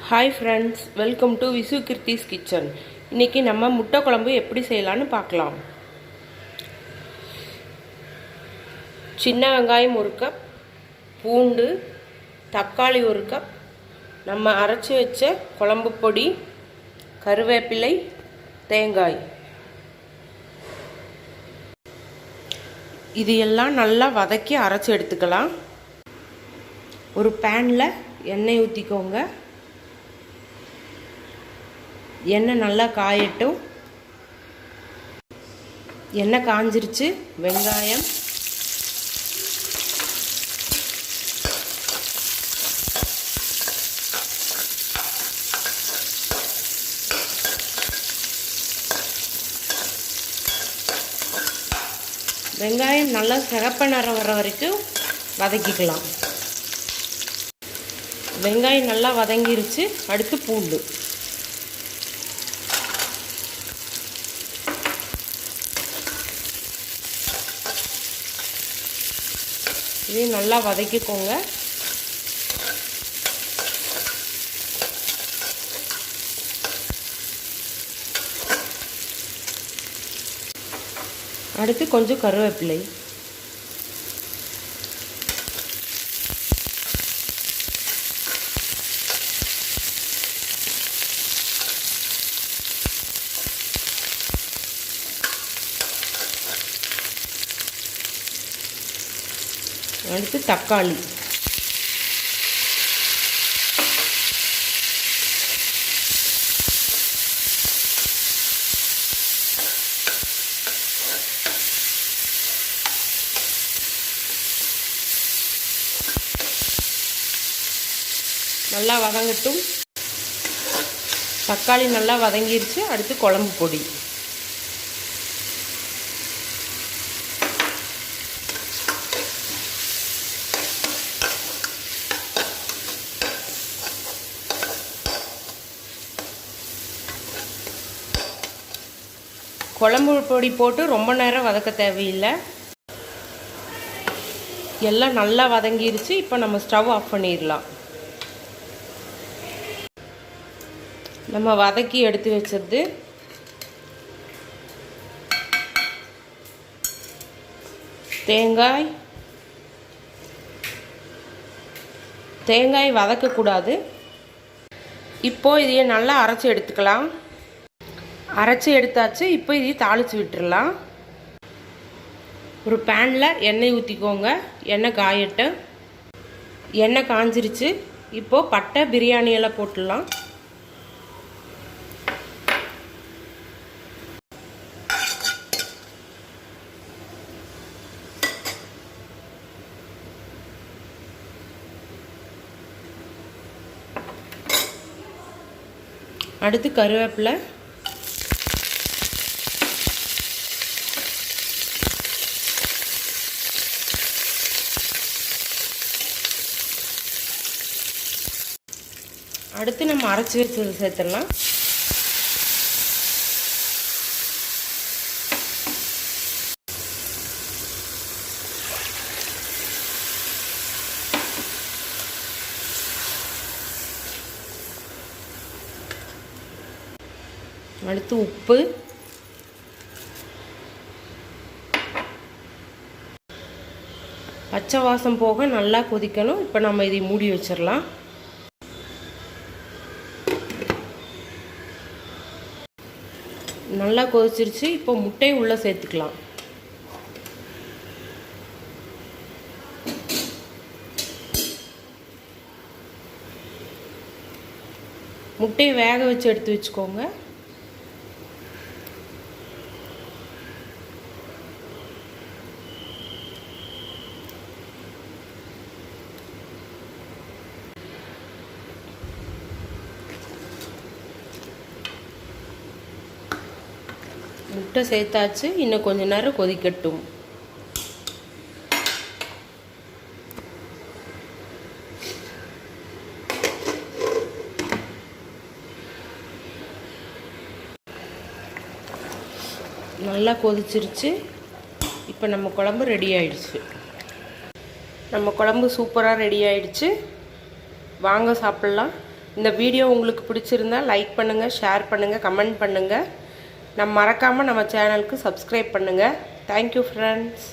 Hi friends, welcome to Visukiruthis kitchen. இன்னைக்கு நம்ம முட்டை குழம்பு எப்படி செய்யலாம்னு பார்க்கலாம். சின்ன வெங்காயம் 1 கப், பூண்டு, தக்காளி 1 கப், நம்ம அரைச்சு வச்ச குழம்பு பொடி, கறிவேப்பிலை, தேங்காய். இது எல்லாம் நல்லா வதக்கி அரைச்சு எடுத்துக்கலாம். ஒரு panல எண்ணெய் ஊத்திக்கோங்க. எண்ணெய் நல்லா காயட்டும். எண்ணெய் காஞ்சிருச்சு. வெங்காயம், வெங்காயம் நல்லா சிகப்பு நிறம் வர வரைக்கும் வதக்கிக்கலாம். வெங்காயம் நல்லா வதங்கிருச்சு. அடுத்து பூண்டு, இதையும் நல்லா வதக்கிக்கோங்க. அடுத்து கொஞ்சம் கறிவேப்பிலை, அடுத்து தக்காளி, நல்லா வதங்கட்டும். தக்காளி நல்லா வதங்கிருச்சு. அடுத்து குழம்பு பொடி, குழம்பு பொடி போட்டு ரொம்ப நேரம் வதக்க தேவையில்லை. எல்லாம் நல்லா வதங்கிருச்சு. இப்போ நம்ம ஸ்டவ் ஆஃப் பண்ணிடலாம். நம்ம வதக்கி எடுத்து வச்சது தேங்காய் வதக்கக்கூடாது. இப்போது இதையே நல்லா அரைச்சி எடுத்துக்கலாம். அரைச்சி எடுத்தாச்சு. இப்போ இதையும் தாளித்து விட்டுடலாம். ஒரு பேனில் எண்ணெய் ஊற்றிக்கோங்க. எண்ணெய் காயட்டும். எண்ணெய் காஞ்சிருச்சு. இப்போது பட்டை, பிரியாணி எல்லாம் போட்டுடலாம். அடுத்து கறிவேப்பிலை, அடுத்து நம்ம அரைச்சி வச்சது சேர்த்துடலாம். அடுத்து உப்பு, பச்சை வாசம் போக நல்லா கொதிக்கணும். இப்போ நம்ம இதை மூடி வச்சிடலாம். நல்லா கொதிச்சிருச்சு. இப்போ முட்டையை உள்ளே சேர்த்துக்கலாம். முட்டையை வேக வச்சு எடுத்து வச்சுக்கோங்க. முட்டை சேர்த்தாச்சு. இன்னும் கொஞ்ச நேரம் கொதிக்கட்டும். நல்லா கொதிச்சிருச்சு. இப்போ நம்ம குழம்பு ரெடி ஆயிடுச்சு. நம்ம குழம்பு சூப்பராக ரெடி ஆயிடுச்சு. வாங்க சாப்பிட்லாம். இந்த வீடியோ உங்களுக்கு பிடிச்சிருந்தா லைக் பண்ணுங்கள், ஷேர் பண்ணுங்கள், கமெண்ட் பண்ணுங்கள். மறக்காமல் நம்ம சேனலுக்கு சப்ஸ்கிரைப் பண்ணுங்கள். Thank you friends.